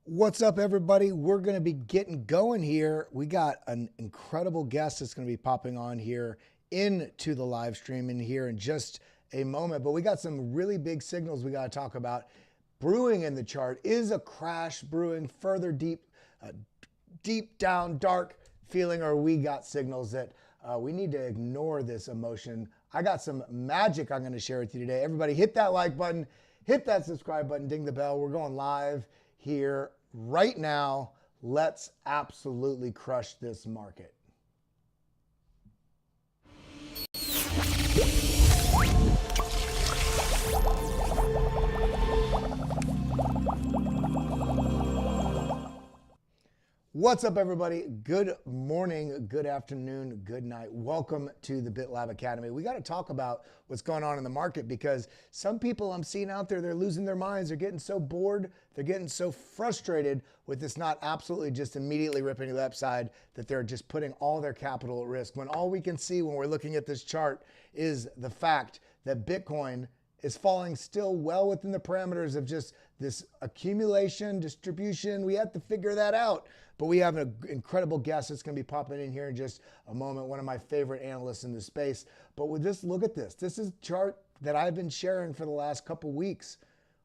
What's up, everybody? We're going to be getting going here. We got an incredible guest that's going to be popping on here into the live stream in here in just a moment. But we got some really big signals we got to talk about brewing in the chart. Is a crash brewing further deep down, dark feeling, or we got signals that we need to ignore this emotion? I got some magic I'm going to share with you today. Everybody hit that like button, hit that subscribe button, ding the bell. We're going live here right now. Let's absolutely crush this market. What's up, everybody? Good morning, good afternoon, good night. Welcome to the BitLab Academy. We got to talk about what's going on in the market because some people I'm seeing out there, they're losing their minds. They're getting so bored. They're getting so frustrated with this not absolutely just immediately ripping to the upside that they're just putting all their capital at risk. When all we can see when we're looking at this chart is the fact that Bitcoin is falling still well within the parameters of just this accumulation, distribution. We have to figure that out. But we have an incredible guest that's going to be popping in here in just a moment, one of my favorite analysts in the space. But with this, look at this. This is a chart that I've been sharing for the last couple weeks,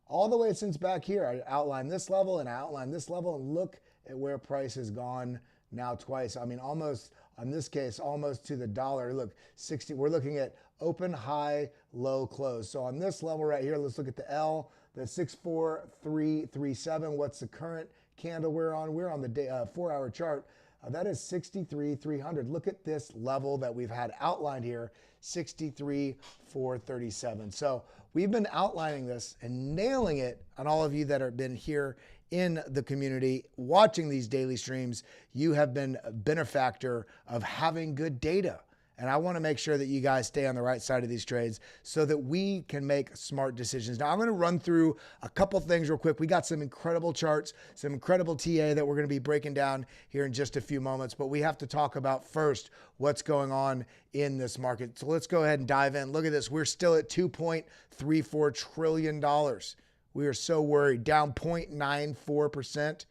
all the way since back here. I outlined this level and I outlined this level, and look at where price has gone now twice. I mean, almost, in this case, almost to the dollar. Look, 60, we're looking at open, high, low, close. So on this level right here, let's look at the L, the 64337. What's the current candle we're on? We're on the day 4-hour chart. That is 63,300. Look at this level that we've had outlined here, 63,437. So we've been outlining this and nailing it on all of you that have been here in the community watching these daily streams. You have been a benefactor of having good data. And I want to make sure that you guys stay on the right side of these trades so that we can make smart decisions. Now, I'm going to run through a couple things real quick. We got some incredible charts, some incredible TA that we're going to be breaking down here in just a few moments. But we have to talk about first what's going on in this market. So let's go ahead and dive in. Look at this. We're still at $2.34 trillion. We are so worried. Down 0.94%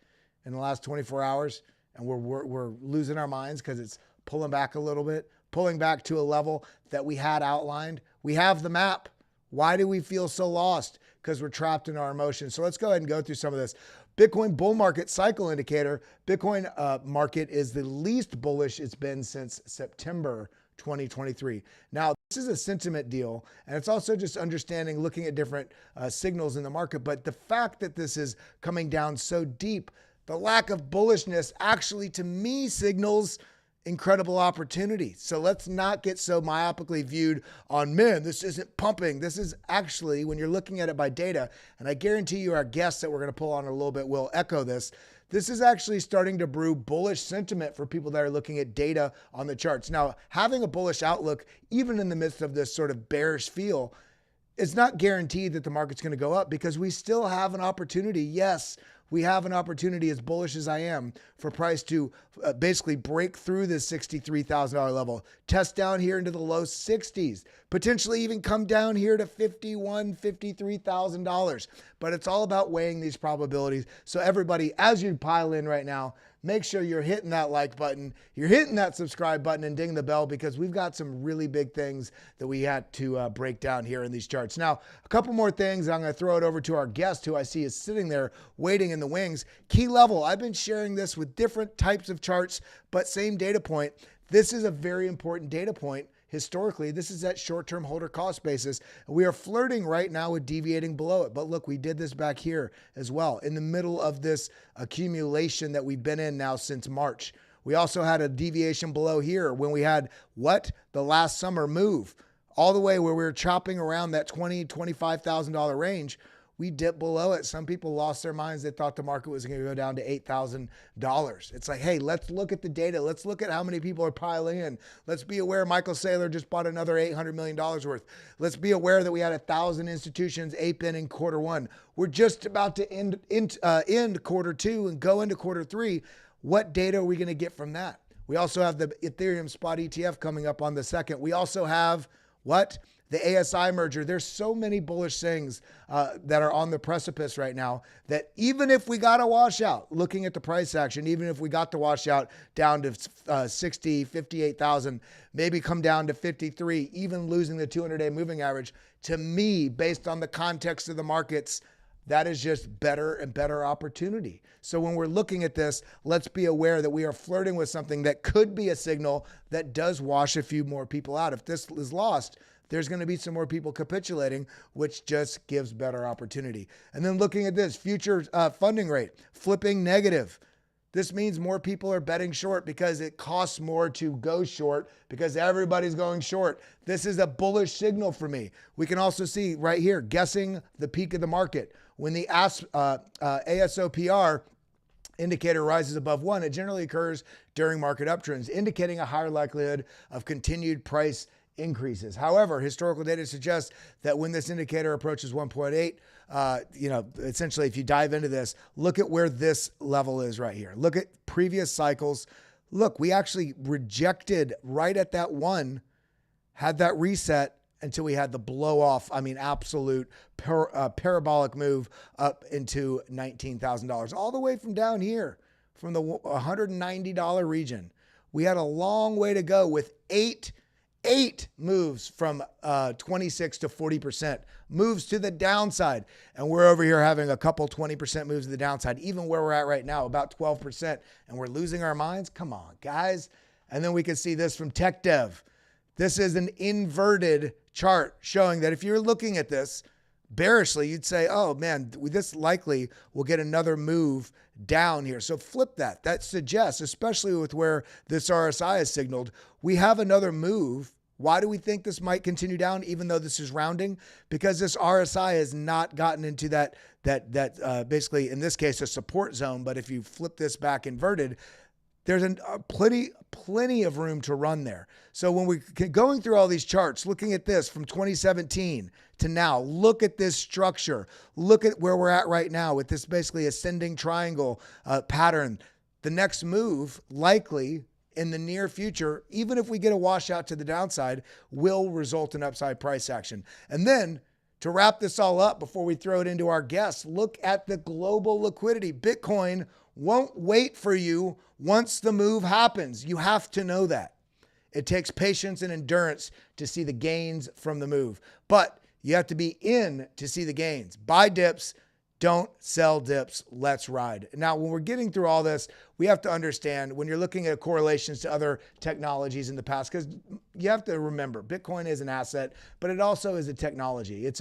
in the last 24 hours. And we're losing our minds because it's pulling back a little bit. Pulling back to a level that we had outlined. We have the map. Why do we feel so lost? Because we're trapped in our emotions. So let's go ahead and go through some of this. Bitcoin bull market cycle indicator. Bitcoin market is the least bullish it's been since September 2023. Now, this is a sentiment deal, and it's also just understanding, looking at different signals in the market. But the fact that this is coming down so deep, the lack of bullishness actually, to me, signals incredible opportunity. So let's not get so myopically viewed on, man, this isn't pumping. This is actually, when you're looking at it by data, and I guarantee you our guests that we're going to pull on in a little bit will echo this, this is actually starting to brew bullish sentiment for people that are looking at data on the charts. Now, having a bullish outlook, even in the midst of this sort of bearish feel, it's not guaranteed that the market's going to go up because we still have an opportunity. Yes, we have an opportunity, as bullish as I am, for price to basically break through this $63,000 level, test down here into the low 60s, potentially even come down here to $51,000, $53,000. But it's all about weighing these probabilities. So everybody, as you pile in right now, make sure you're hitting that like button, you're hitting that subscribe button, and ding the bell, because we've got some really big things that we had to break down here in these charts. Now, a couple more things. I'm going to throw it over to our guest, who I see is sitting there waiting in the wings. Key level. I've been sharing this with different types of charts, but same data point. This is a very important data point. Historically, this is that short-term holder cost basis. We are flirting right now with deviating below it. But look, we did this back here as well in the middle of this accumulation that we've been in now since March. We also had a deviation below here when we had the last summer move all the way where we were chopping around that $20,000, $25,000 range. We dipped below it. Some people lost their minds. They thought the market was going to go down to $8,000. It's like, hey, let's look at the data. Let's look at how many people are piling in. Let's be aware Michael Saylor just bought another $800 million worth. Let's be aware that we had 1,000 institutions ape in quarter one. We're just about to end quarter two and go into quarter three. What data are we going to get from that? We also have the Ethereum spot ETF coming up on the 2nd. We also have What? The ASI merger. There's so many bullish things that are on the precipice right now that even if we got a washout, looking at the price action, even if we got the washout down to 60, 58,000, maybe come down to 53, even losing the 200-day moving average, to me, based on the context of the markets, that is just better and better opportunity. So when we're looking at this, let's be aware that we are flirting with something that could be a signal that does wash a few more people out. If this is lost, there's going to be some more people capitulating, which just gives better opportunity. And then looking at this future funding rate, flipping negative. This means more people are betting short because it costs more to go short because everybody's going short. This is a bullish signal for me. We can also see right here, guessing the peak of the market. When the ASOPR indicator rises above 1, it generally occurs during market uptrends, indicating a higher likelihood of continued price increases. However, historical data suggests that when this indicator approaches 1.8, essentially if you dive into this, look at where this level is right here. Look at previous cycles. Look, we actually rejected right at that 1, had that reset until we had the blow off. I mean, absolute parabolic move up into $19,000, all the way from down here, from the $190 region. We had a long way to go with eight moves from 26 to 40%, moves to the downside. And we're over here having a couple 20% moves to the downside, even where we're at right now, about 12%. And we're losing our minds. Come on, guys. And then we can see this from Tech Dev. This is an inverted chart showing that if you're looking at this bearishly, you'd say, oh man, this likely will get another move down here. So flip that. That suggests, especially with where this RSI is signaled, we have another move. Why do we think this might continue down, even though this is rounding? Because this RSI has not gotten into that basically, in this case, a support zone. But if you flip this back inverted, there's plenty of room to run there. So when we're going through all these charts, looking at this from 2017 to now, look at this structure. Look at where we're at right now with this basically ascending triangle pattern. The next move, likely in the near future, even if we get a washout to the downside, will result in upside price action. And then to wrap this all up before we throw it into our guests, look at the global liquidity. Bitcoin won't wait for you once the move happens. You have to know that. It takes patience and endurance to see the gains from the move, but you have to be in to see the gains. Buy dips, don't sell dips. Let's ride. Now, when we're getting through all this, we have to understand when you're looking at correlations to other technologies in the past, because you have to remember Bitcoin is an asset, but it also is a technology. It's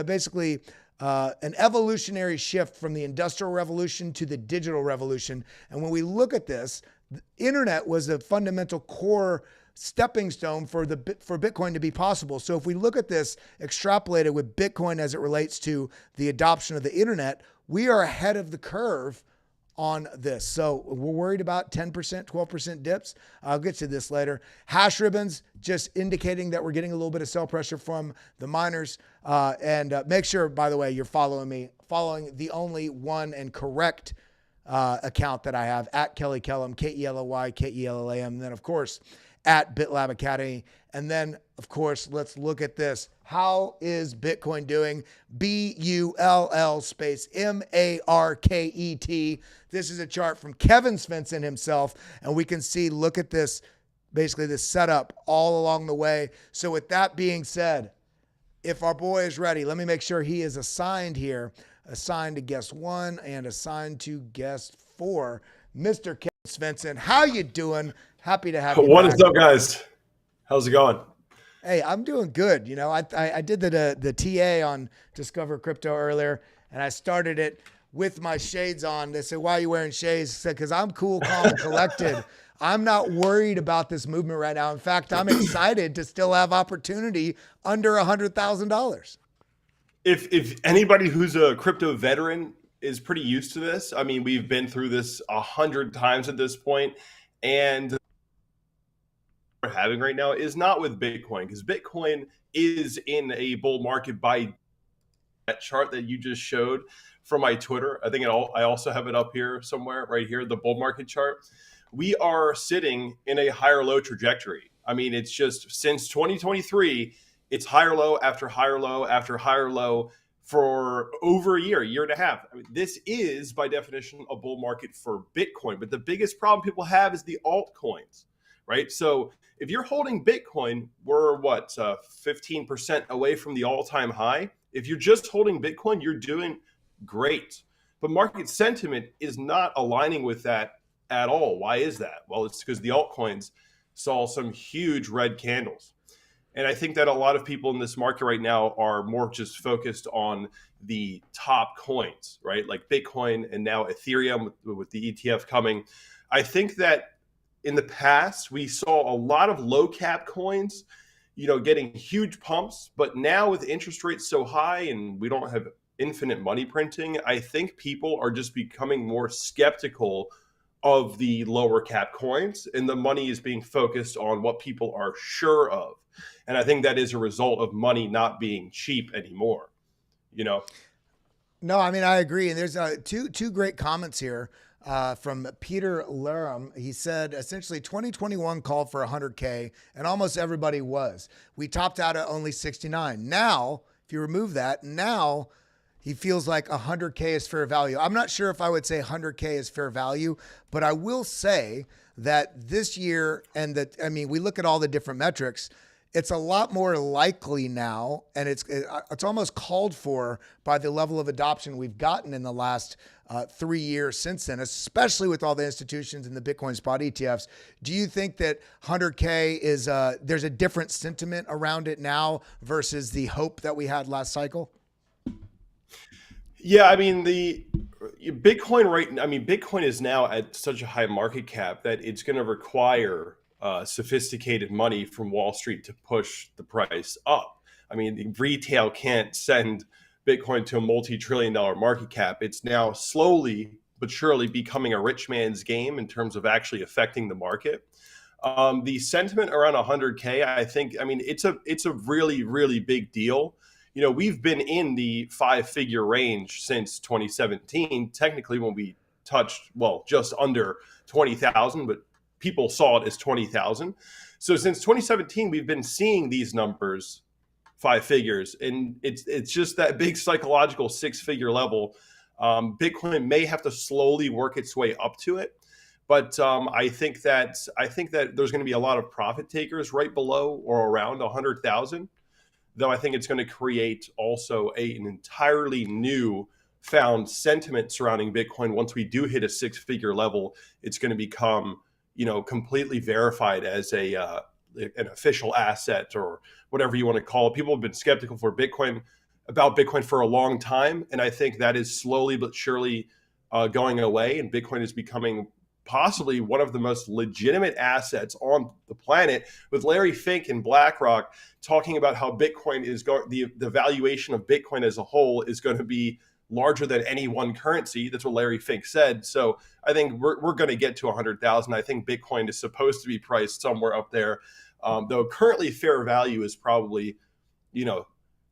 basically an evolutionary shift from the Industrial Revolution to the digital revolution. And when we look at this, the internet was a fundamental core stepping stone for Bitcoin to be possible. So if we look at this extrapolated with Bitcoin as it relates to the adoption of the internet, we are ahead of the curve on this. So we're worried about 10%, 12% dips. I'll get to this later. Hash ribbons, just indicating that we're getting a little bit of sell pressure from the miners. And make sure, by the way, you're following me, following the only one and correct account that I have, at Kellam, KELLY, and then of course at BitLab Academy. And then of course, let's look at this. How is Bitcoin doing? BULL space MARKET. This is a chart from Kevin Svensson himself. And we can see, look at this, basically this setup all along the way. So with that being said, if our boy is ready, let me make sure he is assigned here. Assigned to guest 1 and assigned to guest 4, Mr. Kevin Svensson. How you doing? Happy to have you What back. is up, guys? How's it going? Hey, I'm doing good. You know, I did the TA on Discover Crypto earlier, and I started it with my shades on. They said, why are you wearing shades? I said, because I'm cool, calm, and collected. I'm not worried about this movement right now. In fact, I'm excited to still have opportunity under $100,000. If anybody who's a crypto veteran is pretty used to this, I mean, we've been through this 100 times at this point, and we're having right now is not with Bitcoin, because Bitcoin is in a bull market by that chart that you just showed from my Twitter. I think I also have it up here somewhere, right here, the bull market chart. We are sitting in a higher low trajectory. I mean, it's just since 2023, it's higher low after higher low after higher low for over a year and a half. I mean, this is by definition a bull market for Bitcoin, but the biggest problem people have is the altcoins, right? So if you're holding Bitcoin, we're 15% away from the all-time high. If you're just holding Bitcoin, you're doing great. But market sentiment is not aligning with that at all. Why is that? Well, it's because the altcoins saw some huge red candles. And I think that a lot of people in this market right now are more just focused on the top coins, right? Like Bitcoin and now Ethereum with the ETF coming. I think that in the past, we saw a lot of low cap coins, getting huge pumps. But now with interest rates so high and we don't have infinite money printing, I think people are just becoming more skeptical of the lower cap coins, and the money is being focused on what people are sure of. And I think that is a result of money not being cheap anymore, No, I mean, I agree. And there's two great comments here from Peter Larum. He said, essentially, 2021 called for 100K, and almost everybody was. We topped out at only 69. Now, if you remove that, now he feels like 100K is fair value. I'm not sure if I would say 100K is fair value, but I will say that this year, we look at all the different metrics, it's a lot more likely now, and it's almost called for by the level of adoption we've gotten in the last 3 years since then, especially with all the institutions and the Bitcoin spot ETFs. Do you think that 100K is there's a different sentiment around it now versus the hope that we had last cycle? Yeah, I mean, Bitcoin is now at such a high market cap that it's going to require sophisticated money from Wall Street to push the price up. I mean, the retail can't send Bitcoin to a multi-trillion-dollar market cap. It's now slowly but surely becoming a rich man's game in terms of actually affecting the market. The sentiment around 100K, it's a really, really big deal. We've been in the 5-figure range since 2017, technically when we touched, just under 20,000, but people saw it as 20,000. So since 2017, we've been seeing these numbers, 5 figures, and it's just that big psychological 6-figure level. Bitcoin may have to slowly work its way up to it, but I think that there's going to be a lot of profit takers right below or around 100,000. Though I think it's going to create also an entirely new found sentiment surrounding Bitcoin. Once we do hit a 6-figure level, it's going to become, completely verified as an official asset or whatever you want to call it. People have been skeptical about Bitcoin for a long time, and I think that is slowly but surely going away, and Bitcoin is becoming possibly one of the most legitimate assets on the planet, with Larry Fink and BlackRock talking about how Bitcoin is the valuation of Bitcoin as a whole is going to be larger than any one currency. That's what Larry Fink said. So I think we're going to get to 100,000. I think Bitcoin is supposed to be priced somewhere up there, though currently fair value is probably,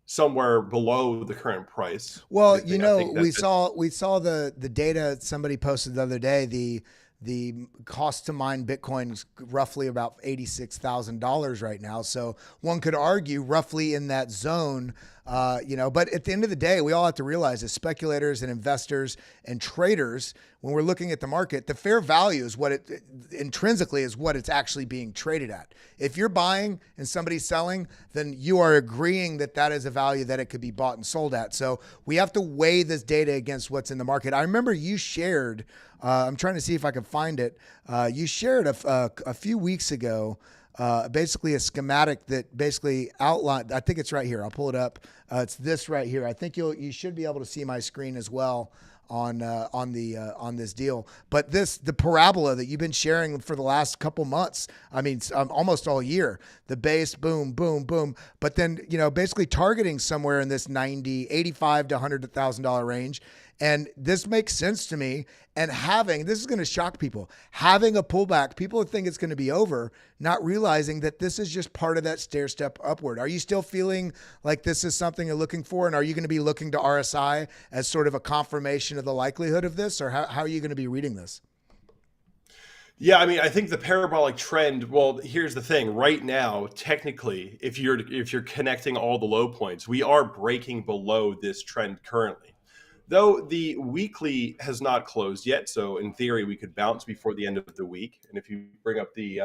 somewhere below the current price. Well, we saw the data somebody posted the other day. The cost to mine Bitcoin is roughly about $86,000 right now. So one could argue roughly in that zone, but at the end of the day, we all have to realize as speculators and investors and traders, when we're looking at the market, the fair value is what it intrinsically is what it's actually being traded at. If you're buying and somebody's selling, then you are agreeing that that is a value that it could be bought and sold at. So we have to weigh this data against what's in the market. I remember you shared, I'm trying to see if I can find it. You shared a few weeks ago, basically a schematic that basically outlined, I think it's right here. I'll pull it up. It's this right here. I think you should be able to see my screen as well on this deal. But the parabola that you've been sharing for the last couple months, almost all year, the base, boom, boom, boom. But then, basically targeting somewhere in this $85 to $100,000 range. And this makes sense to me. And this is going to shock people, having a pullback, people think it's going to be over, not realizing that this is just part of that stair step upward. Are you still feeling like this is something you're looking for? And are you going to be looking to RSI as sort of a confirmation of the likelihood of this? Or how are you going to be reading this? Yeah, I mean, I think the parabolic trend, well, here's the thing. Right now, technically, if you're connecting all the low points, we are breaking below this trend currently. Though the weekly has not closed yet, so in theory we could bounce before the end of the week. And if you bring up the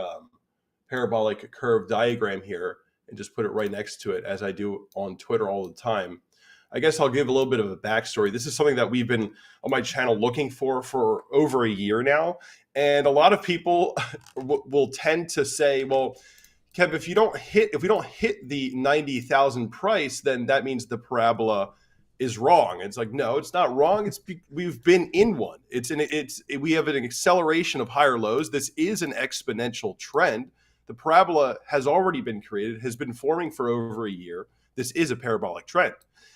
parabolic curve diagram here and just put it right next to it, as I do on Twitter all the time, I guess I'll give a little bit of a backstory. This is something that we've been on my channel looking for over a year now. And a lot of people will tend to say, well, Kev, if we don't hit the 90,000 price, then that means the parabola is wrong. It's like, no, it's not wrong. We've been in one. We have an acceleration of higher lows. This is an exponential trend. The parabola has already been created, has been forming for over a year. This is a parabolic trend.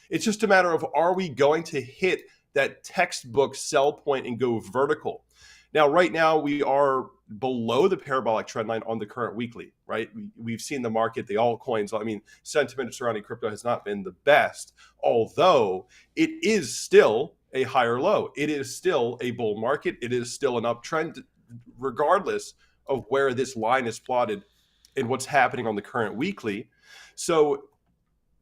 It's just a matter of, are we going to hit that textbook sell point and go vertical? Now, right now, we are below the parabolic trend line on the current weekly, right? We've seen the market, the altcoins, I mean, sentiment surrounding crypto has not been the best, although it is still a higher low. It is still a bull market. It is still an uptrend, regardless of where this line is plotted and what's happening on the current weekly. So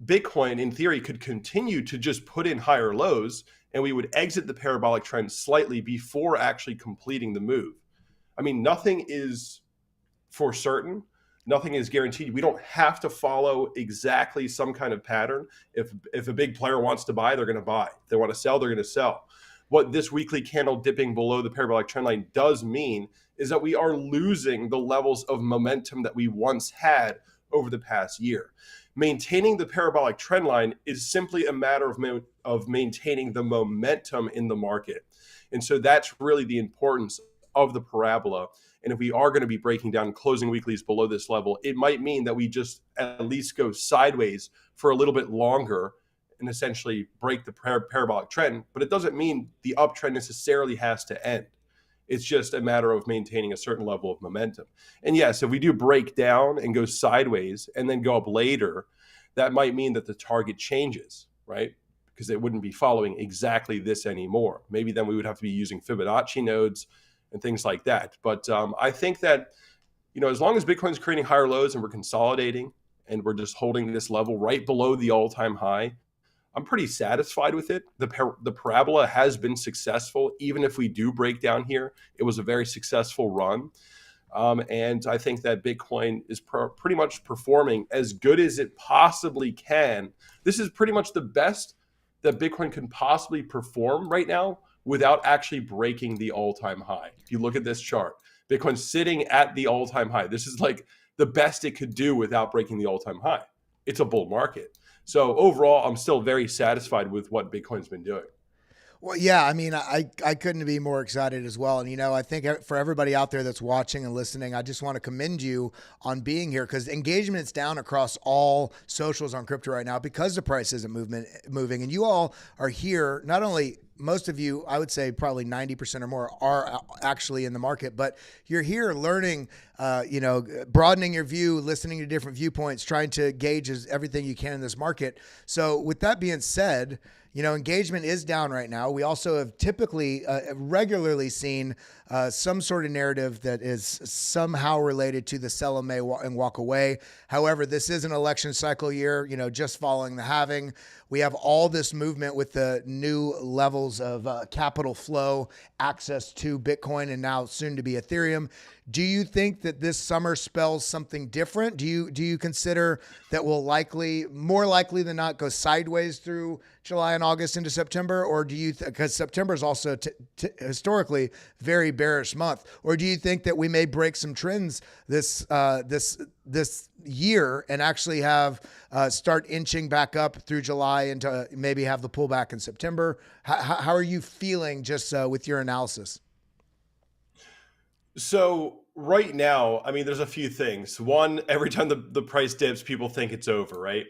Bitcoin, in theory, could continue to just put in higher lows, and we would exit the parabolic trend slightly before actually completing the move. I mean, nothing is for certain. Nothing is guaranteed. We don't have to follow exactly some kind of pattern. If a big player wants to buy, they're going to buy. If they want to sell, they're going to sell. What this weekly candle dipping below the parabolic trend line does mean is that we are losing the levels of momentum that we once had over the past year. Maintaining the parabolic trend line is simply a matter of maintaining the momentum in the market. And so that's really the importance of the parabola. And if we are going to be breaking down closing weeklies below this level, it might mean that we just at least go sideways for a little bit longer and essentially break the parabolic trend. But it doesn't mean the uptrend necessarily has to end. It's just a matter of maintaining a certain level of momentum. And yes, if we do break down and go sideways and then go up later, that might mean that the target changes, right? Because it wouldn't be following exactly this anymore. Maybe then we would have to be using Fibonacci nodes and things like that. But I think that, as long as Bitcoin's creating higher lows and we're consolidating and we're just holding this level right below the all-time high, I'm pretty satisfied with it. The parabola has been successful. Even if we do break down here, it was a very successful run. And I think that Bitcoin is pretty much performing as good as it possibly can. This is pretty much the best that Bitcoin can possibly perform right now without actually breaking the all-time high. If you look at this chart, Bitcoin's sitting at the all-time high. This is like the best it could do without breaking the all-time high. It's a bull market. So overall, I'm still very satisfied with what Bitcoin's been doing. Well, yeah, I mean, I couldn't be more excited as well. And, I think for everybody out there that's watching and listening, I just want to commend you on being here, because engagement is down across all socials on crypto right now because the price isn't moving. And you all are here, not only most of you, I would say probably 90% or more are actually in the market, but you're here learning, broadening your view, listening to different viewpoints, trying to gauge everything you can in this market. So with that being said, engagement is down right now. We also have typically regularly seen some sort of narrative that is somehow related to the sell and walk away. However, this is an election cycle year, just following the halving. We have all this movement with the new levels of capital flow, access to Bitcoin, and now soon to be Ethereum. Do you think that this summer spells something different? Do you consider that we'll more likely than not, go sideways through July and August into September? Or do you, because September is also historically very bearish month, or do you think that we may break some trends this year and actually have start inching back up through July into maybe have the pullback in September? How are you feeling just with your analysis? So right now, I mean, there's a few things. One, every time the price dips, people think it's over, right?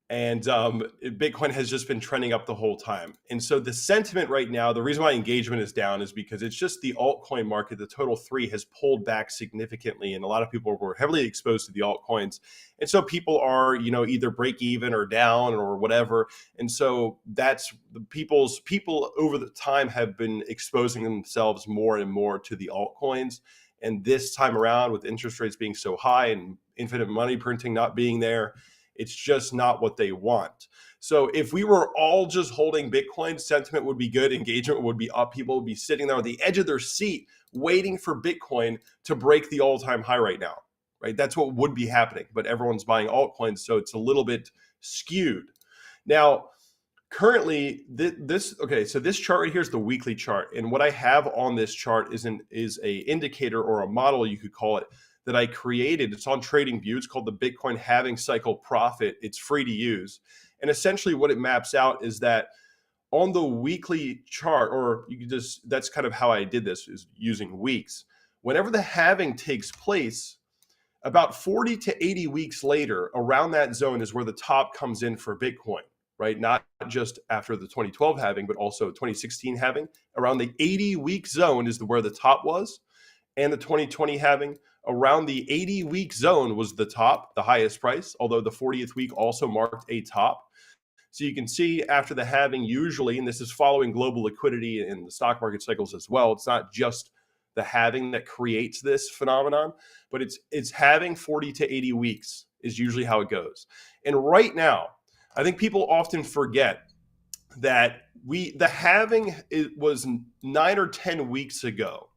And Bitcoin has just been trending up the whole time. And so the sentiment right now, the reason why engagement is down is because it's just the altcoin market, the total three, has pulled back significantly. And a lot of people were heavily exposed to the altcoins. And so people are, either break even or down or whatever. And so that's people over the time have been exposing themselves more and more to the altcoins. And this time around, with interest rates being so high and infinite money printing not being there, it's just not what they want. So if we were all just holding Bitcoin, sentiment would be good, engagement would be up, people would be sitting there on the edge of their seat waiting for Bitcoin to break the all-time high right now, right? That's what would be happening, but everyone's buying altcoins, so it's a little bit skewed. Now, currently, so this chart right here is the weekly chart, and what I have on this chart is a indicator, or a model you could call it, that I created. It's on TradingView. It's called the Bitcoin Halving Cycle Profit. It's free to use. And essentially what it maps out is that on the weekly chart, or you can just, that's kind of how I did this, is using weeks. Whenever the halving takes place, about 40 to 80 weeks later, around that zone is where the top comes in for Bitcoin, right? Not just after the 2012 halving, but also 2016 halving. Around the 80-week zone is where the top was. And the 2020 halving, around the 80-week zone was the top, the highest price, although the 40th week also marked a top. So you can see after the halving, usually, and this is following global liquidity in the stock market cycles as well, it's not just the halving that creates this phenomenon, but it's halving 40 to 80 weeks is usually how it goes. And right now, I think people often forget that the halving was 9 or 10 weeks ago.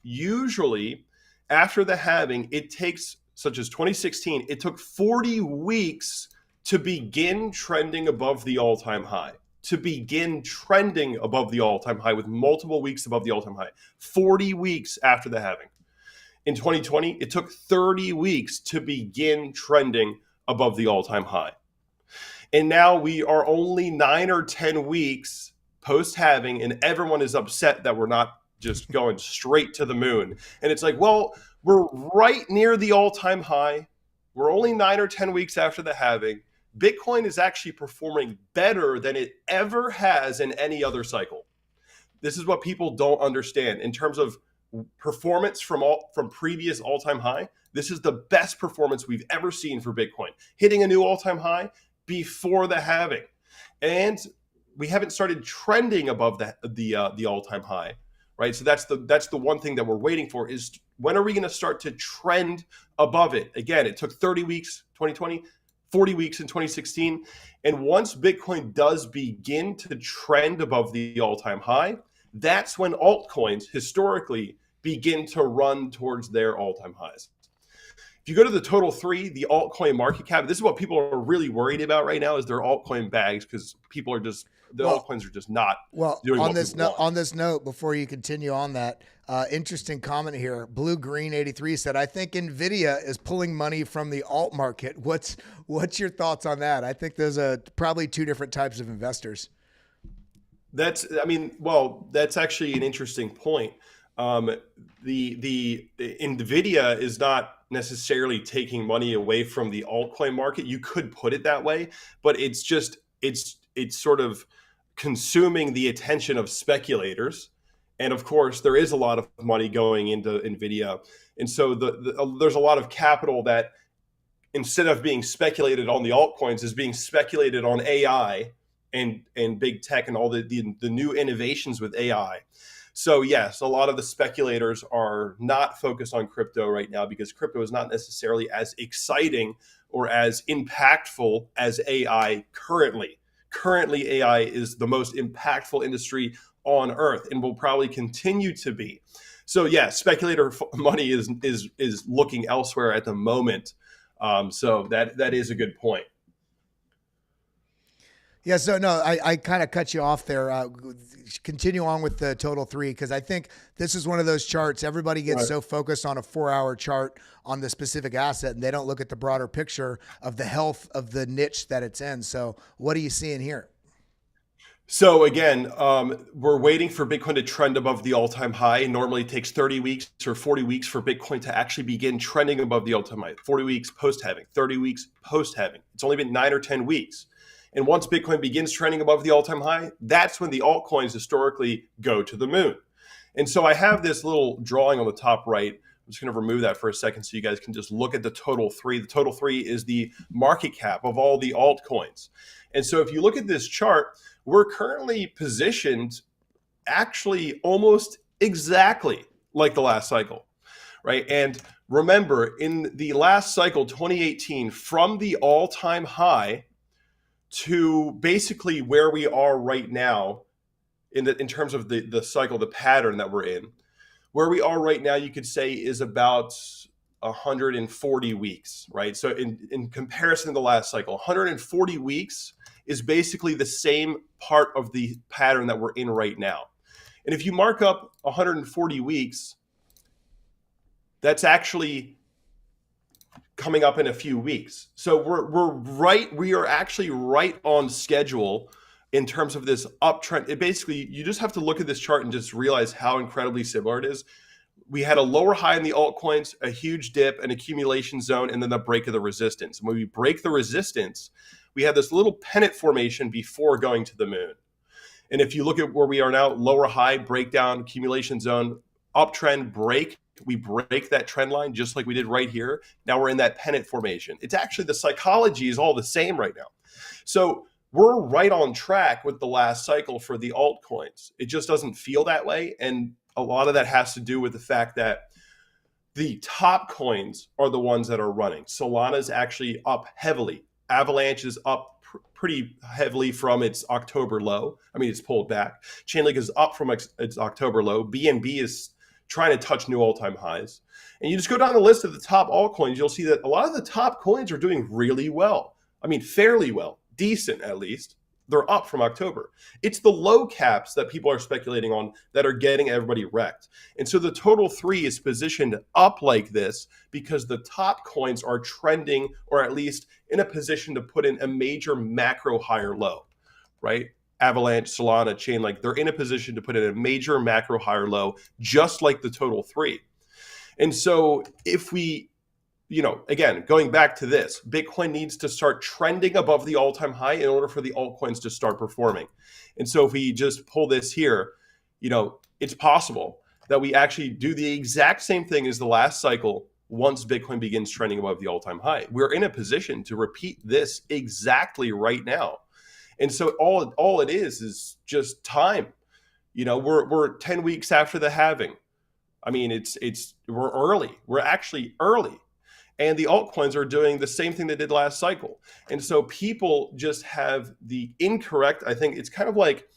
Usually, after the halving, it takes, such as 2016, it took 40 weeks to begin trending above the all-time high. To begin trending above the all-time high, with multiple weeks above the all-time high. 40 weeks after the halving. In 2020, it took 30 weeks to begin trending above the all-time high. And now we are only 9 or 10 weeks post-halving, and everyone is upset that we're not just going straight to the moon. And it's like, well, we're right near the all-time high. We're only 9 or 10 weeks after the halving. Bitcoin is actually performing better than it ever has in any other cycle. This is what people don't understand. In terms of performance from previous all-time high, this is the best performance we've ever seen for Bitcoin, hitting a new all-time high before the halving. And we haven't started trending above the all-time high, right? So that's the one thing that we're waiting for, is when are we going to start to trend above it? Again, it took 30 weeks, 2020, 40 weeks in 2016. And once Bitcoin does begin to trend above the all-time high, that's when altcoins historically begin to run towards their all-time highs. If you go to the total three, the altcoin market cap, this is what people are really worried about right now, is their altcoin bags, because people are just, altcoins are just not doing what people want. On this note, before you continue on that, interesting comment here. Blue Green 83 said, I think NVIDIA is pulling money from the alt market. What's your thoughts on that? I think there's probably two different types of investors. That's actually an interesting point. The NVIDIA is not necessarily taking money away from the altcoin market. You could put it that way, but it's sort of consuming the attention of speculators. And of course, there is a lot of money going into NVIDIA. And so there's a lot of capital that, instead of being speculated on the altcoins, is being speculated on AI and big tech and all the new innovations with AI. So yes, a lot of the speculators are not focused on crypto right now, because crypto is not necessarily as exciting or as impactful as AI currently. Currently, AI is the most impactful industry on earth and will probably continue to be. So yeah, speculator money is looking elsewhere at the moment. So that is a good point. Yeah, so no, I kind of cut you off there. Continue on with the total three, because I think this is one of those charts. Everybody gets so focused on a 4-hour chart on the specific asset, and they don't look at the broader picture of the health of the niche that it's in. So what are you seeing here? So again, we're waiting for Bitcoin to trend above the all-time high. Normally it takes 30 weeks or 40 weeks for Bitcoin to actually begin trending above the all-time high. 40 weeks post-halving, 30 weeks post-halving. It's only been 9 or 10 weeks. And once Bitcoin begins trending above the all-time high, that's when the altcoins historically go to the moon. And so I have this little drawing on the top right. I'm just going to remove that for a second so you guys can just look at the total three. The total three is the market cap of all the altcoins. And so if you look at this chart, we're currently positioned actually almost exactly like the last cycle, right? And remember, in the last cycle, 2018, from the all-time high to basically where we are right now in terms of the cycle, the pattern that we're in, where we are right now, you could say is about 140 weeks, right? So in comparison to the last cycle, 140 weeks is basically the same part of the pattern that we're in right now. And if you mark up 140 weeks, that's actually coming up in a few weeks. So we are actually right on schedule in terms of this uptrend. It basically, you just have to look at this chart and just realize how incredibly similar it is. We had a lower high in the altcoins, a huge dip, an accumulation zone, and then the break of the resistance. And when we break the resistance, we have this little pennant formation before going to the moon. And if you look at where we are now, lower high, breakdown, accumulation zone, uptrend, break, we break that trend line just like we did right here. Now we're in that pennant formation. It's actually, the psychology is all the same right now. So we're right on track with the last cycle for the altcoins. It just doesn't feel that way. And a lot of that has to do with the fact that the top coins are the ones that are running. Solana's actually up heavily. Avalanche is up pretty heavily from its October low. I mean, it's pulled back. Chainlink is up from its October low. BNB is trying to touch new all-time highs. And you just go down the list of the top altcoins, you'll see that a lot of the top coins are doing really well. I mean, fairly well, decent at least. They're up from October. It's the low caps that people are speculating on that are getting everybody wrecked. And so the total 3 is positioned up like this because the top coins are trending, or at least in a position to put in a major macro higher low, right? Avalanche, Solana, Chainlink, they're in a position to put in a major macro higher low, just like the total 3. And so if we, again, going back to this, Bitcoin needs to start trending above the all-time high in order for the altcoins to start performing. And so if we just pull this here, it's possible that we actually do the exact same thing as the last cycle once Bitcoin begins trending above the all-time high. We're in a position to repeat this exactly right now. And so all it is just time. We're 10 weeks after the halving. I mean, we're early. We're actually early. And the altcoins are doing the same thing they did last cycle. And so people just have the incorrect, I think it's kind of like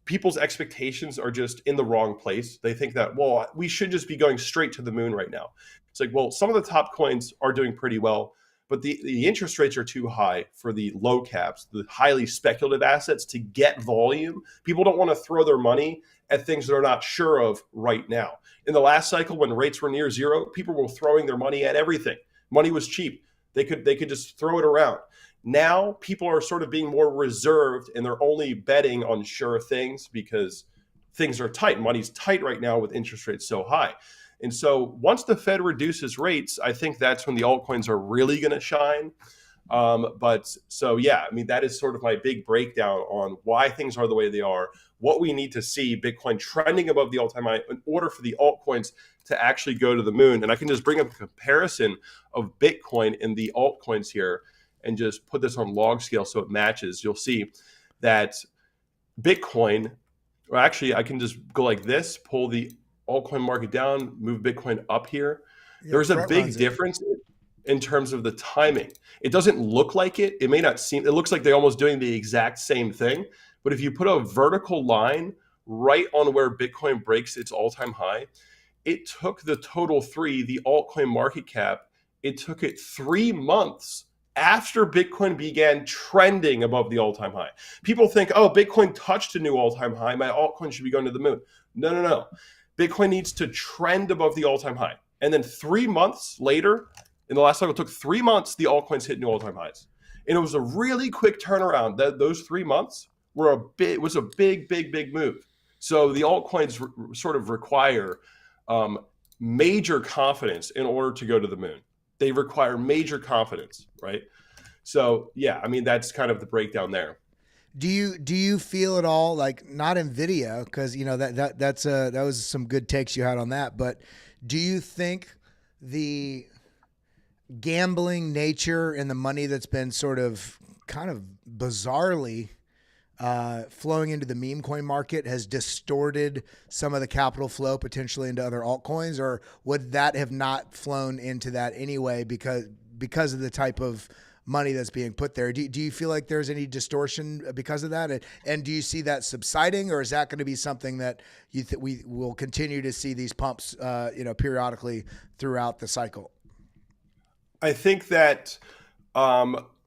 people's expectations are just in the wrong place. They think that, well, we should just be going straight to the moon right now. It's like, well, some of the top coins are doing pretty well, but the interest rates are too high for the low caps, the highly speculative assets to get volume. People don't want to throw their money at things they're not sure of right now. In the last cycle, when rates were near zero, people were throwing their money at everything. Money was cheap. They could just throw it around. Now people are sort of being more reserved, and they're only betting on sure things because things are tight. Money's tight right now with interest rates so high. And so once the Fed reduces rates, I think that's when the altcoins are really going to shine. That is sort of my big breakdown on why things are the way they are, what we need to see Bitcoin trending above the all-time high in order for the altcoins to actually go to the moon. And I can just bring up a comparison of Bitcoin and the altcoins here and just put this on log scale so it matches. You'll see that Bitcoin, or actually I can just go like this, pull the altcoin market down, move Bitcoin up here. Yeah, there's a big difference in terms of the timing. It doesn't look like it. It may not seem, it looks like they're almost doing the exact same thing. But if you put a vertical line right on where Bitcoin breaks its all-time high, it took the total 3, the altcoin market cap, it took it 3 months after Bitcoin began trending above the all-time high. People think, oh, Bitcoin touched a new all-time high, my altcoin should be going to the moon. No. Bitcoin needs to trend above the all-time high. And then 3 months later, in the last cycle, it took 3 months, the altcoins hit new all-time highs. And it was a really quick turnaround. Those 3 months was a big move. So the altcoins sort of require major confidence in order to go to the moon. They require major confidence, right? So yeah, I mean, that's kind of the breakdown there. Do you feel at all like, not NVIDIA, because that was some good takes you had on that, but do you think the gambling nature and the money that's been sort of kind of bizarrely flowing into the meme coin market has distorted some of the capital flow potentially into other altcoins, or would that have not flown into that anyway because of the type of money that's being put there? Do you feel like there's any distortion because of that? And do you see that subsiding, or is that going to be something that we will continue to see these pumps, periodically throughout the cycle? I think that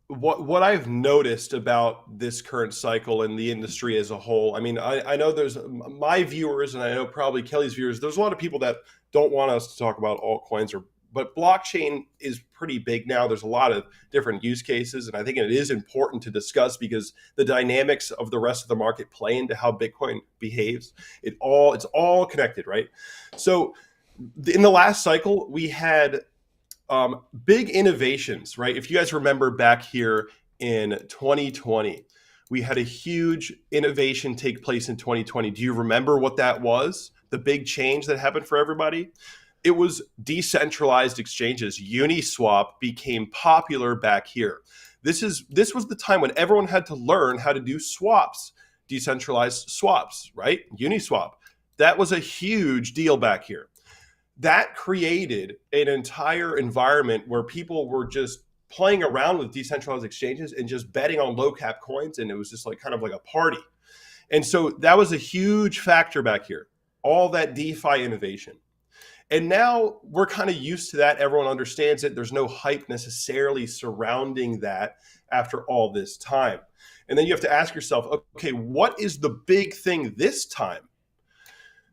what I've noticed about this current cycle and the industry as a whole, I mean, I know there's my viewers, and I know probably Kelly's viewers, there's a lot of people that don't want us to talk about altcoins, but blockchain is pretty big now. There's a lot of different use cases, and I think it is important to discuss because the dynamics of the rest of the market play into how Bitcoin behaves. It's all connected, right? So in the last cycle, we had big innovations, right? If you guys remember back here in 2020, we had a huge innovation take place in 2020. Do you remember what that was? The big change that happened for everybody? It was decentralized exchanges. Uniswap became popular back here. This was the time when everyone had to learn how to do swaps, decentralized swaps, right? Uniswap. That was a huge deal back here. That created an entire environment where people were just playing around with decentralized exchanges and just betting on low cap coins. And it was just like kind of like a party. And so that was a huge factor back here, all that DeFi innovation. And now we're kind of used to that. Everyone understands it. There's no hype necessarily surrounding that after all this time. And then you have to ask yourself, okay, what is the big thing this time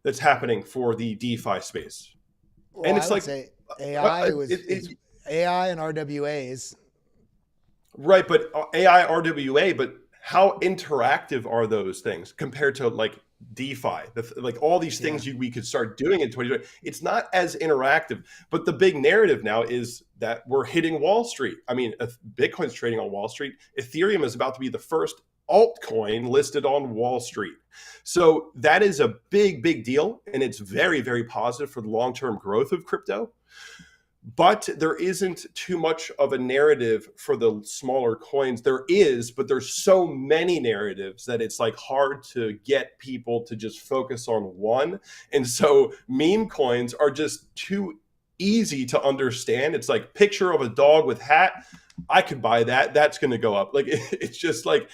that's happening for the DeFi space? Well, and it's I would say AI it's AI and RWAs. Right, but AI, RWA, but how interactive are those things compared to like DeFi? Like all these things we could start doing in 2020. It's not as interactive, but the big narrative now is that we're hitting Wall Street. I mean, Bitcoin's trading on Wall Street. Ethereum is about to be the first altcoin listed on Wall Street. So that is a big, big deal. And it's very, very positive for the long-term growth of crypto. But there isn't too much of a narrative for the smaller coins. There is, but there's so many narratives that it's like hard to get people to just focus on one. And so meme coins are just too easy to understand. It's like picture of a dog with hat. I could buy that. That's going to go up. Like it's just like,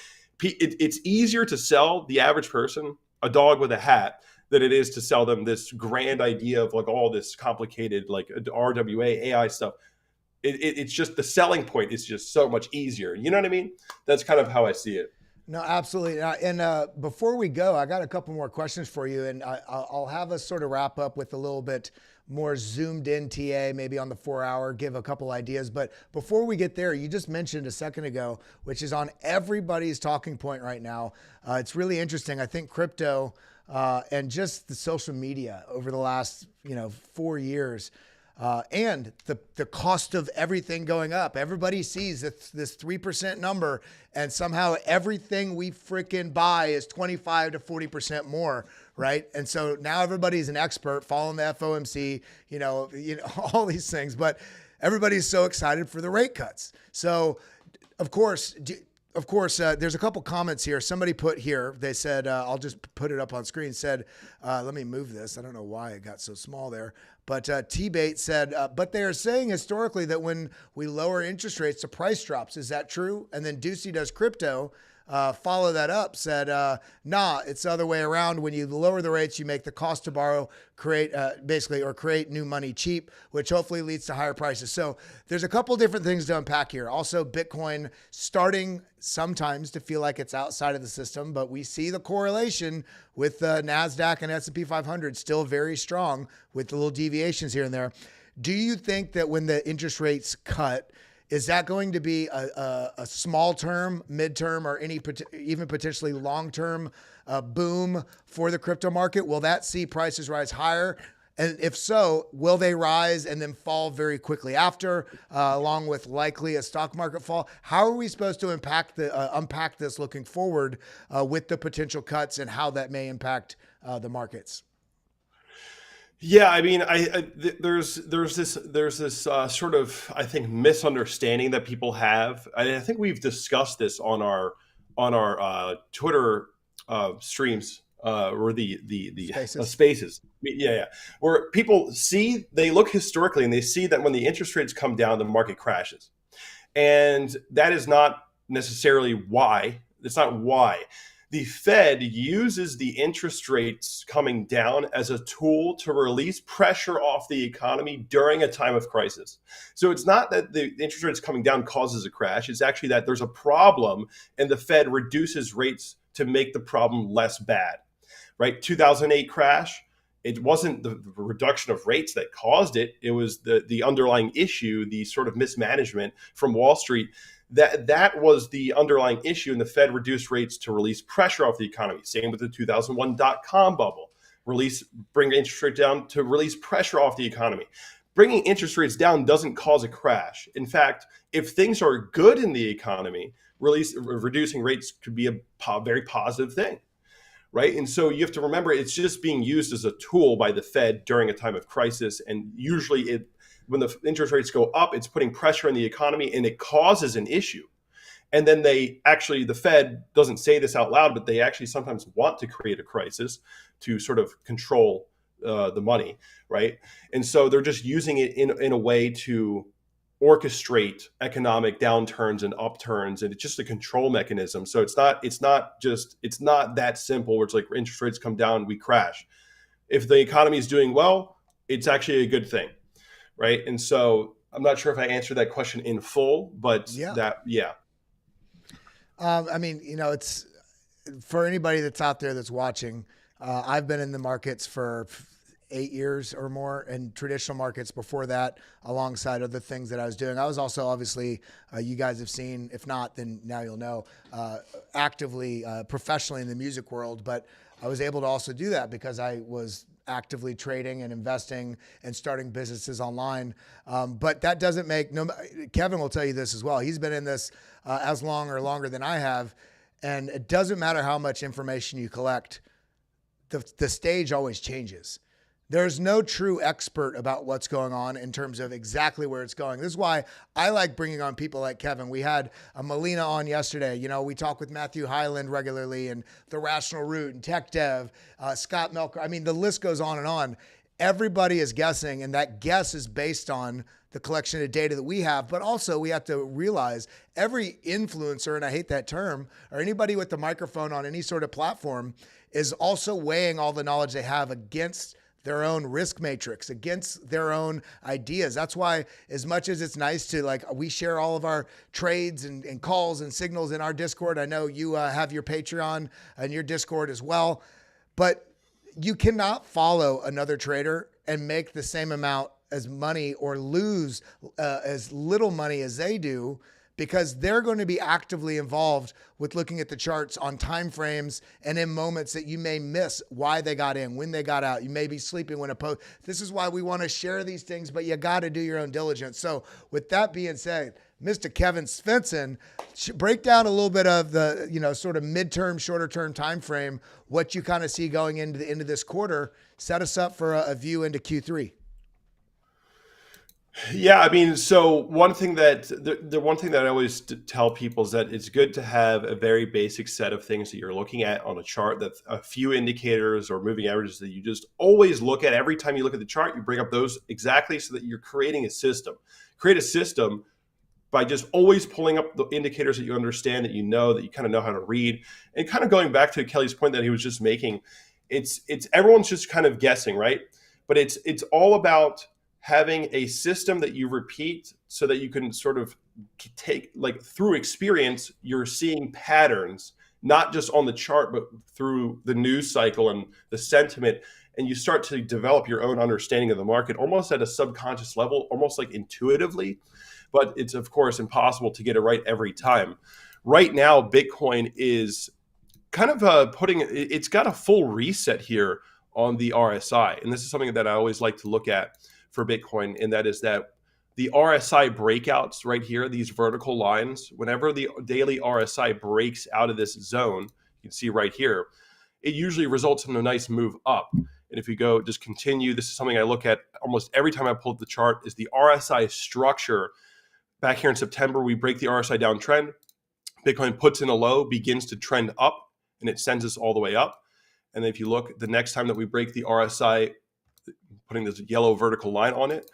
it's easier to sell the average person a dog with a hat than it is to sell them this grand idea of like all this complicated like RWA AI stuff. It's just the selling point is just so much easier. You know what I mean? That's kind of how I see it. No, absolutely. And before we go, I got a couple more questions for you, and I'll have us sort of wrap up with a little bit more zoomed in TA, maybe on the 4 hour, give a couple ideas. But before we get there, you just mentioned a second ago, which is on everybody's talking point right now. It's really interesting. I think crypto and just the social media over the last 4 years, and the cost of everything going up. Everybody sees this 3% number, and somehow everything we freaking buy is 25 to 40% more, right? And so now everybody's an expert following the FOMC, all these things. But everybody's so excited for the rate cuts. So, of course, there's a couple comments here. Somebody put here, they said, I'll just put it up on screen, said, let me move this. I don't know why it got so small there. But T-Bait said, but they are saying historically that when we lower interest rates, the price drops. Is that true? And then Deucey Does Crypto follow that up, said, nah, it's the other way around. When you lower the rates, you make the cost to borrow create new money cheap, which hopefully leads to higher prices. So there's a couple different things to unpack here. Also, Bitcoin starting sometimes to feel like it's outside of the system, but we see the correlation with NASDAQ and S&P 500 still very strong with the little deviations here and there. Do you think that when the interest rates cut, is that going to be a small term, midterm, or even potentially long-term boom for the crypto market? Will that see prices rise higher? And if so, will they rise and then fall very quickly after, along with likely a stock market fall? How are we supposed to unpack this looking forward with the potential cuts and how that may impact the markets? Yeah, I mean, there's this sort of, I think, misunderstanding that people have. I think we've discussed this on our on our Twitter streams or the Spaces. spaces. Yeah. Where people see, they look historically and they see that when the interest rates come down, the market crashes. And that is not necessarily why. It's not why. The Fed uses the interest rates coming down as a tool to release pressure off the economy during a time of crisis. So it's not that the interest rates coming down causes a crash. It's actually that there's a problem and the Fed reduces rates to make the problem less bad, right? 2008 crash, it wasn't the reduction of rates that caused it. It was the underlying issue, the sort of mismanagement from Wall Street. That was the underlying issue, and the Fed reduced rates to release pressure off the economy. Same with the 2001 dot-com bubble. Bring interest rates down to release pressure off the economy. Bringing interest rates down doesn't cause a crash. In fact, if things are good in the economy, reducing rates could be a very positive thing, right? And so you have to remember, it's just being used as a tool by the Fed during a time of crisis, and usually when the interest rates go up, it's putting pressure on the economy and it causes an issue. And then the Fed doesn't say this out loud, but they actually sometimes want to create a crisis to sort of control the money, right? And so they're just using it in a way to orchestrate economic downturns and upturns, and it's just a control mechanism. So it's not that simple where it's like interest rates come down, we crash. If the economy is doing well, it's actually a good thing. Right. And so I'm not sure if I answered that question in full, but I mean, it's for anybody that's out there that's watching. I've been in the markets for 8 years or more, and traditional markets before that, alongside other things that I was doing. I was also obviously, you guys have seen, if not, then now you'll know, actively, professionally in the music world. But I was able to also do that because I was actively trading and investing and starting businesses online. But that doesn't make, Kevin will tell you this as well. He's been in this as long or longer than I have. And it doesn't matter how much information you collect, the stage always changes. There's no true expert about what's going on in terms of exactly where it's going. This is why I like bringing on people like Kevin. We had a Melina on yesterday. We talk with Matthew Hyland regularly, and The Rational Root, and Tech Dev, Scott Melker. I mean, the list goes on and on. Everybody is guessing, and that guess is based on the collection of data that we have. But also we have to realize every influencer, and I hate that term, or anybody with the microphone on any sort of platform is also weighing all the knowledge they have against their own risk matrix, against their own ideas. That's why, as much as it's nice to we share all of our trades and calls and signals in our Discord. I know you have your Patreon and your Discord as well, but you cannot follow another trader and make the same amount as money or lose as little money as they do, because they're going to be actively involved with looking at the charts on time frames and in moments that you may miss why they got in, when they got out. You may be sleeping when a post. This is why we want to share these things, but you got to do your own diligence. So with that being said, Mr. Kevin Svensson, break down a little bit of the, sort of midterm, shorter term time frame, what you kind of see going into the end of this quarter. Set us up for a view into Q3. Yeah, I mean, so one thing that the one thing that I always tell people is that it's good to have a very basic set of things that you're looking at on a chart, that a few indicators or moving averages that you just always look at. Every time you look at the chart, you bring up those exactly so that you're creating a system. Create a system by just always pulling up the indicators that you understand, that you kind of know how to read. And kind of going back to Kelly's point that he was just making, it's everyone's just kind of guessing, right? But it's all about having a system that you repeat so that you can sort of take, through experience, you're seeing patterns, not just on the chart, but through the news cycle and the sentiment. And you start to develop your own understanding of the market almost at a subconscious level, almost like intuitively. But it's, of course, impossible to get it right every time. Right now, Bitcoin is kind of it's got a full reset here on the RSI. And this is something that I always like to look at for Bitcoin, and that is that the RSI breakouts right here, these vertical lines, whenever the daily RSI breaks out of this zone, you can see right here, it usually results in a nice move up. And if you go, just continue, this is something I look at almost every time I pull up the chart, is the RSI structure. Back here in September, we break the RSI downtrend, Bitcoin puts in a low, begins to trend up, and it sends us all the way up. And if you look, the next time that we break the RSI, putting this yellow vertical line on it,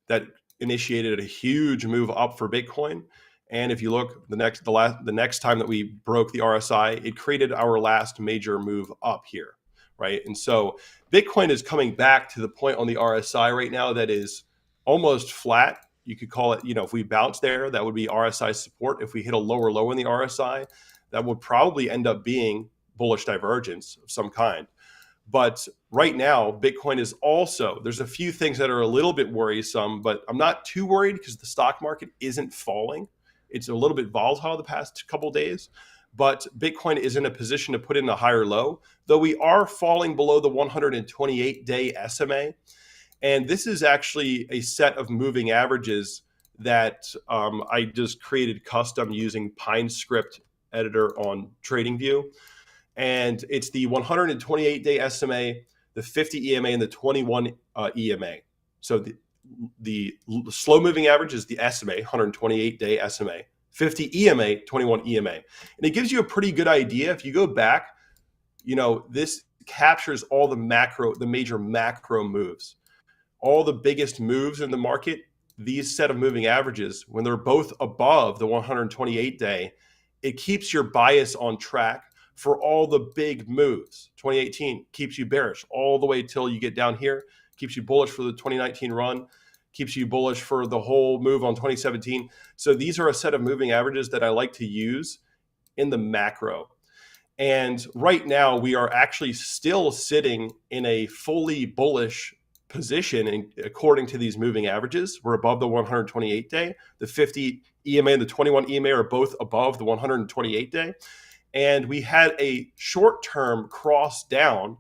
that initiated a huge move up for Bitcoin. And if you look, the next time that we broke the RSI, it created our last major move up here, right? And so Bitcoin is coming back to the point on the RSI right now that is almost flat. You could call it, if we bounce there, that would be RSI support. If we hit a lower low in the RSI, that would probably end up being bullish divergence of some kind. But right now, Bitcoin is also, there's a few things that are a little bit worrisome, but I'm not too worried because the stock market isn't falling. It's a little bit volatile the past couple of days, but Bitcoin is in a position to put in a higher low, though we are falling below the 128-day SMA. And this is actually a set of moving averages that I just created custom using PineScript editor on TradingView. And it's the 128-day SMA, the 50 EMA, and the 21 EMA. So the slow-moving average is the SMA, 128-day SMA, 50 EMA, 21 EMA. And it gives you a pretty good idea. If you go back, this captures all the major macro moves. All the biggest moves in the market, these set of moving averages, when they're both above the 128-day, it keeps your bias on track for all the big moves. 2018 keeps you bearish all the way till you get down here, keeps you bullish for the 2019 run, keeps you bullish for the whole move on 2017. So these are a set of moving averages that I like to use in the macro. And right now we are actually still sitting in a fully bullish position, and according to these moving averages, we're above the 128-day. The 50 EMA and the 21 EMA are both above the 128-day. And we had a short-term cross down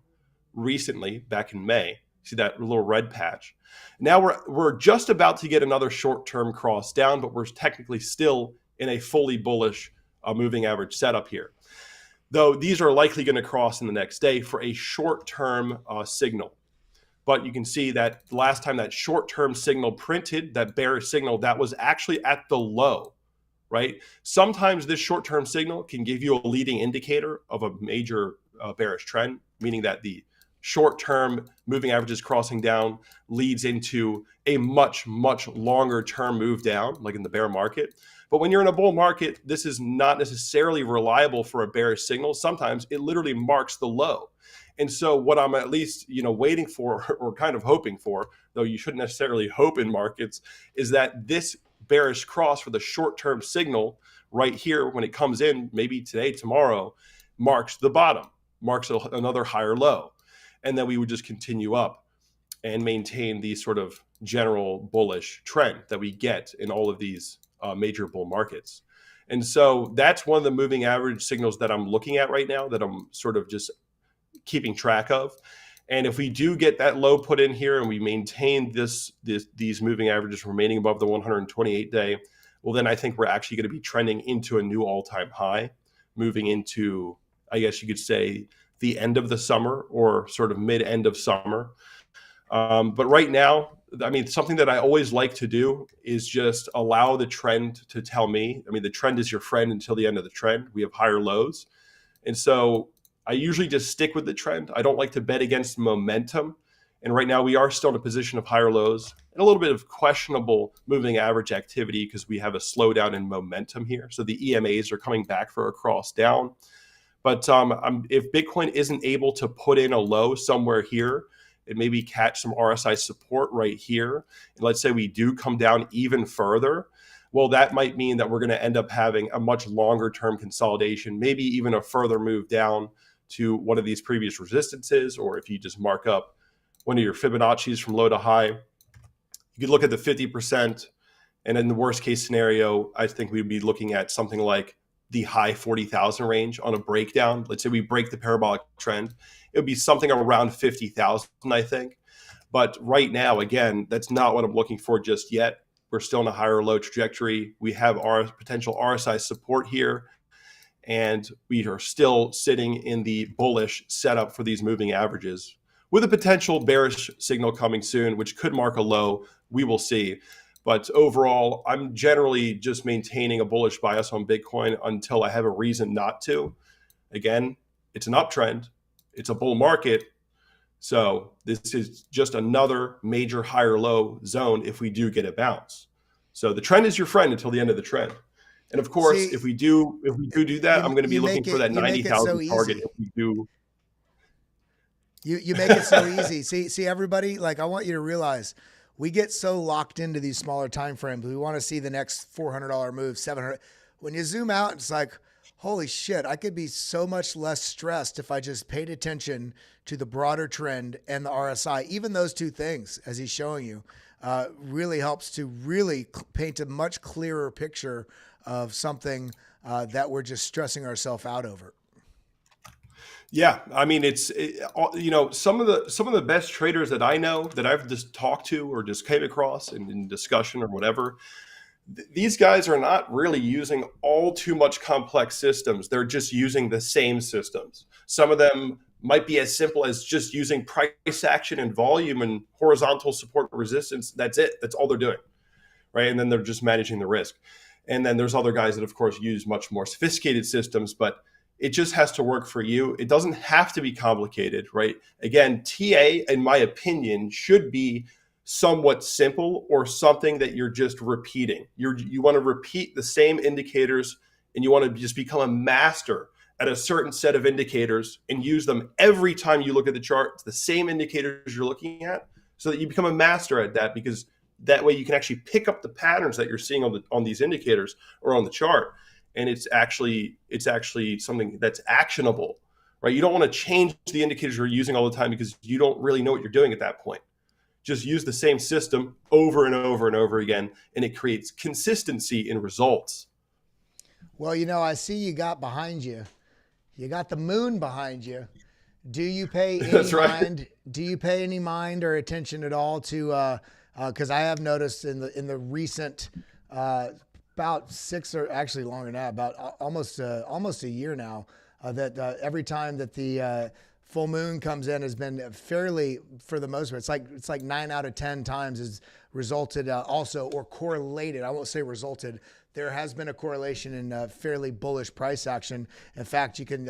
recently back in May. See that little red patch? Now we're just about to get another short-term cross down, but we're technically still in a fully bullish moving average setup here. Though these are likely going to cross in the next day for a short-term signal. But you can see that the last time that short-term signal printed, that bearish signal, that was actually at the low, right? Sometimes this short-term signal can give you a leading indicator of a major bearish trend, meaning that the short-term moving averages crossing down leads into a much, much longer-term move down, like in the bear market. But when you're in a bull market, this is not necessarily reliable for a bearish signal. Sometimes it literally marks the low. And so what I'm at least, waiting for or kind of hoping for, though you shouldn't necessarily hope in markets, is that this bearish cross for the short-term signal right here, when it comes in, maybe today, tomorrow, marks the bottom, marks another higher low. And then we would just continue up and maintain the sort of general bullish trend that we get in all of these major bull markets. And so that's one of the moving average signals that I'm looking at right now, that I'm sort of just keeping track of. And if we do get that low put in here and we maintain these moving averages remaining above the 128-day, well, then I think we're actually going to be trending into a new all-time high, moving into, I guess you could say, the end of the summer or sort of mid-end of summer. But right now, something that I always like to do is just allow the trend to tell me. The trend is your friend until the end of the trend. We have higher lows. And so I usually just stick with the trend. I don't like to bet against momentum. And right now we are still in a position of higher lows and a little bit of questionable moving average activity because we have a slowdown in momentum here. So the EMAs are coming back for a cross down. But if Bitcoin isn't able to put in a low somewhere here, and maybe catch some RSI support right here, and let's say we do come down even further, well, that might mean that we're going to end up having a much longer term consolidation, maybe even a further move down to one of these previous resistances, or if you just mark up one of your Fibonacci's from low to high, you could look at the 50%, and in the worst case scenario, I think we'd be looking at something like the high 40,000 range on a breakdown. Let's say we break the parabolic trend, it would be something around 50,000, I think. But right now, again, that's not what I'm looking for just yet. We're still in a higher low trajectory. We have our potential RSI support here, and we are still sitting in the bullish setup for these moving averages with a potential bearish signal coming soon, which could mark a low. We will see. But overall, I'm generally just maintaining a bullish bias on Bitcoin until I have a reason not to. Again, it's an uptrend. It's a bull market. So this is just another major higher low zone if we do get a bounce. So the trend is your friend until the end of the trend. And of course, if we do that, I'm going to be looking for that 90,000 target if we do. You make it so easy. See everybody, like, I want you to realize we get so locked into these smaller time frames. We want to see the next $400 move, 700. When you zoom out, it's like, holy shit, I could be so much less stressed if I just paid attention to the broader trend and the RSI. Even those two things, as he's showing you, really helps to really paint a much clearer picture of something that we're just stressing ourselves out over. Yeah, I mean, some of the best traders that I know that I've just talked to or just came across in discussion or whatever, these guys are not really using all too much complex systems. They're just using the same systems. Some of them might be as simple as just using price action and volume and horizontal support and resistance. That's it. That's all they're doing, right? And then they're just managing the risk. And then there's other guys that, of course, use much more sophisticated systems, but it just has to work for you. It doesn't have to be complicated, right? Again, TA, in my opinion, should be somewhat simple or something that you're just repeating. You want to repeat the same indicators and you want to just become a master at a certain set of indicators and use them every time you look at the chart. It's the same indicators you're looking at so that you become a master at that, because that way you can actually pick up the patterns that you're seeing on these indicators or on the chart. And it's actually something that's actionable, right? You don't want to change the indicators you're using all the time because you don't really know what you're doing at that point. Just use the same system over and over and over again, and it creates consistency in results. Well, I see you got behind you. You got the moon behind you. Do you pay any mind? Do you pay any mind or attention at all to? Because I have noticed in the recent. About 6 or actually longer than that, about almost a year now, that every time that the full moon comes in has been fairly, for the most part, it's like 9 out of 10 times has resulted also, or correlated. I won't say resulted. There has been a correlation in fairly bullish price action. In fact, you can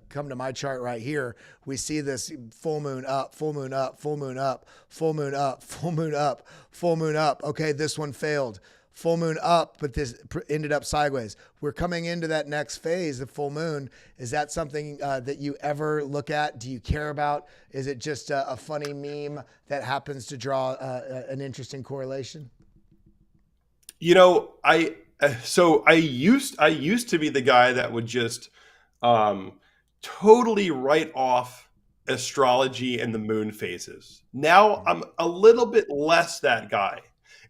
come to my chart right here. We see this full moon up, full moon up, full moon up, full moon up, full moon up, full moon up. Okay, this one failed. Full moon up, but this ended up sideways. We're coming into that next phase of full moon. Is that something that you ever look at? Do you care about? Is it just a funny meme that happens to draw an interesting correlation? I used to be the guy that would just totally write off astrology and the moon phases. Now I'm a little bit less that guy.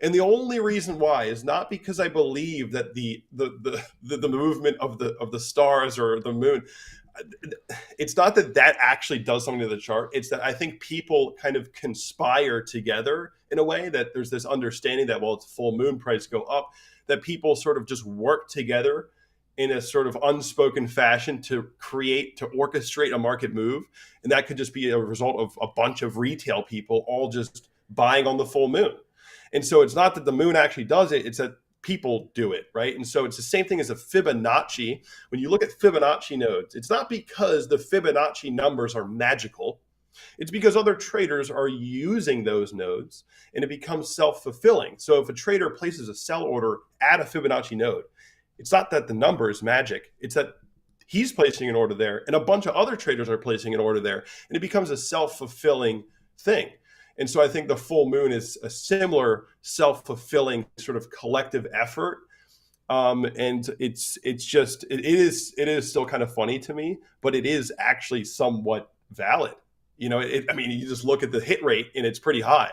And the only reason why is not because I believe that the movement of the stars or the moon, it's not that actually does something to the chart. It's that I think people kind of conspire together in a way that there's this understanding that, well, it's full moon, price go up, that people sort of just work together in a sort of unspoken fashion to orchestrate a market move. And that could just be a result of a bunch of retail people all just buying on the full moon. And so it's not that the moon actually does it, it's that people do it, right? And so it's the same thing as a Fibonacci. When you look at Fibonacci nodes, it's not because the Fibonacci numbers are magical. It's because other traders are using those nodes and it becomes self-fulfilling. So if a trader places a sell order at a Fibonacci node, it's not that the number is magic. It's that he's placing an order there and a bunch of other traders are placing an order there, and it becomes a self-fulfilling thing. And so I think the full moon is a similar self-fulfilling sort of collective effort. And it is still kind of funny to me, but it is actually somewhat valid. You just look at the hit rate and it's pretty high.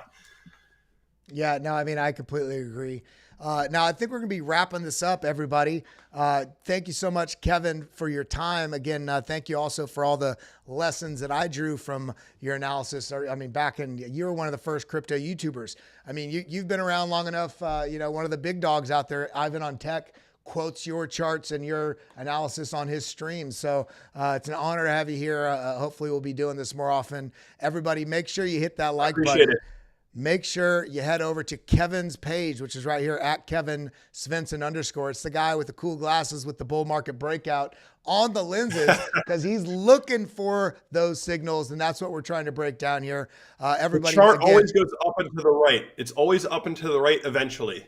Yeah, no, I completely agree. Now, I think we're going to be wrapping this up, everybody. Thank you so much, Kevin, for your time. Again, thank you also for all the lessons that I drew from your analysis. You were one of the first crypto YouTubers. You've been around long enough. One of the big dogs out there, Ivan on Tech, quotes your charts and your analysis on his stream. So it's an honor to have you here. Hopefully we'll be doing this more often. Everybody, make sure you hit that like button. make sure you head over to Kevin's page, which is right here at Kevin Svensson _ It's the guy with the cool glasses with the bull market breakout on the lenses, because he's looking for those signals. And that's what we're trying to break down here. Everybody, the chart again, always goes up and to the right. It's always up and to the right eventually.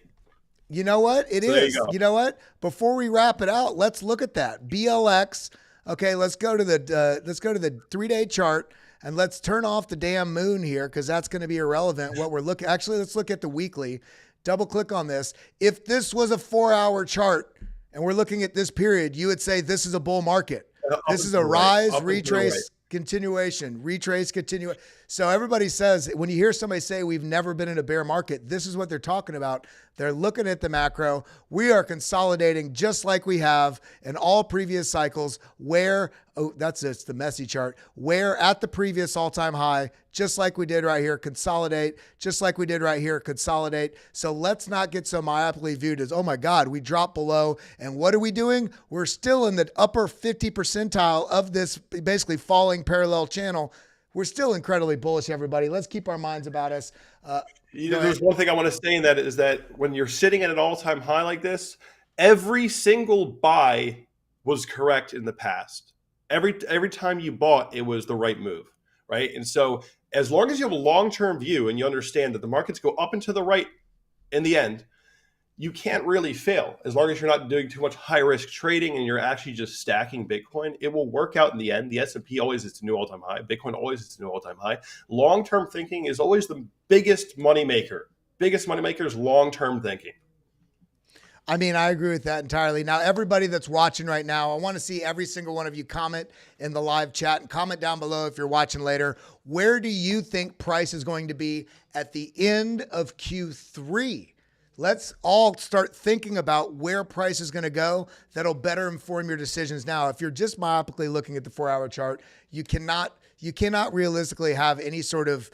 You know what? It is. There you go. You know what? Before we wrap it out, let's look at that. BLX. Okay, let's go to the 3-day chart. And let's turn off the damn moon here, because that's going to be irrelevant. What we're looking, actually, let's look at the weekly. Double click on this. If this was a 4-hour chart and we're looking at this period, you would say this is a bull market. This is a rise, retrace, continuation, retrace, continue. So everybody says, when you hear somebody say we've never been in a bear market, this is what they're talking about. They're looking at the macro. We are consolidating just like we have in all previous cycles, where, oh, that's it's the messy chart, where at the previous all-time high, just like we did right here, consolidate, just like we did right here, consolidate. So let's not get so myopically viewed as, oh my God, we dropped below. And what are we doing? We're still in the upper 50 percentile of this basically falling parallel channel. We're still incredibly bullish, everybody. Let's keep our minds about us. There's one thing I want to say in that is that when you're sitting at an all-time high like this, every single buy was correct in the past. Every time you bought, it was the right move, right? And so as long as you have a long-term view and you understand that the markets go up and to the right in the end, you can't really fail. As long as you're not doing too much high-risk trading and you're actually just stacking Bitcoin, it will work out in the end. The S&P always hits a new all-time high. Bitcoin always hits a new all-time high. Long-term thinking is always the biggest moneymaker. Biggest moneymaker is long-term thinking. I mean, I agree with that entirely. Now, everybody that's watching right now, I want to see every single one of you comment in the live chat and comment down below if you're watching later. Where do you think price is going to be at the end of Q3? Let's all start thinking about where price is going to go. That'll better inform your decisions now. If you're just myopically looking at the 4-hour chart, you cannot realistically have any sort of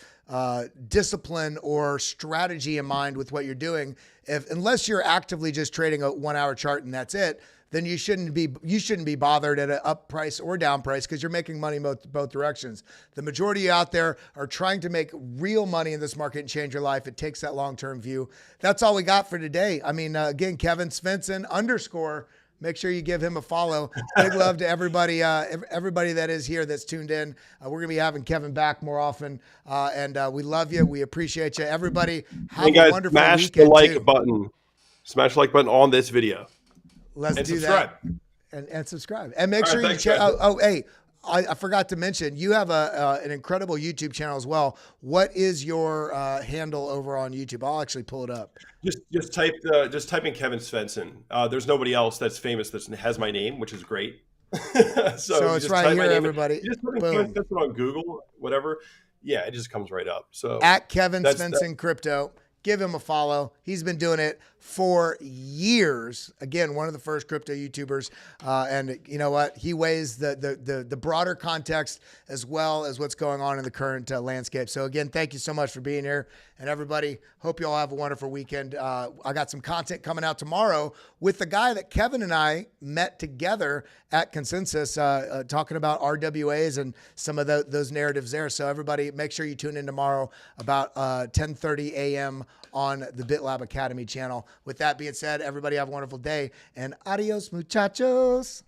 discipline or strategy in mind with what you're doing. Unless you're actively just trading a 1-hour chart and that's it, then you shouldn't be bothered at an up price or down price, because you're making money both directions. The majority out there are trying to make real money in this market and change your life. It takes that long-term view. That's all we got for today. I mean, again, Kevin Svensson _ make sure you give him a follow. Big love to everybody, everybody that is here that's tuned in. We're going to be having Kevin back more often. And we love you. We appreciate you. Everybody have a wonderful smash weekend. The like button. Smash the like button on this video. Let's do subscribe. That. And subscribe. And make sure you check. Hey, I forgot to mention, you have an incredible YouTube channel as well. What is your handle over on YouTube? I'll actually pull it up. Just type in Kevin Svensson. There's nobody else that's famous that has my name, which is great. so it's right here, everybody. You just put in Kevin Svensson on Google, whatever. Yeah, it just comes right up. So at Kevin Svensson Crypto. Give him a follow. He's been doing it for years. Again, one of the first crypto YouTubers. And you know what? He weighs the broader context as well as what's going on in the current landscape. So again, thank you so much for being here. And everybody, hope you all have a wonderful weekend. I got some content coming out tomorrow with the guy that Kevin and I met together at Consensus, talking about RWAs and some of those narratives there. So everybody, make sure you tune in tomorrow about 10:30 a.m. on the BitLab Academy channel. With that being said, everybody have a wonderful day, and adios, muchachos.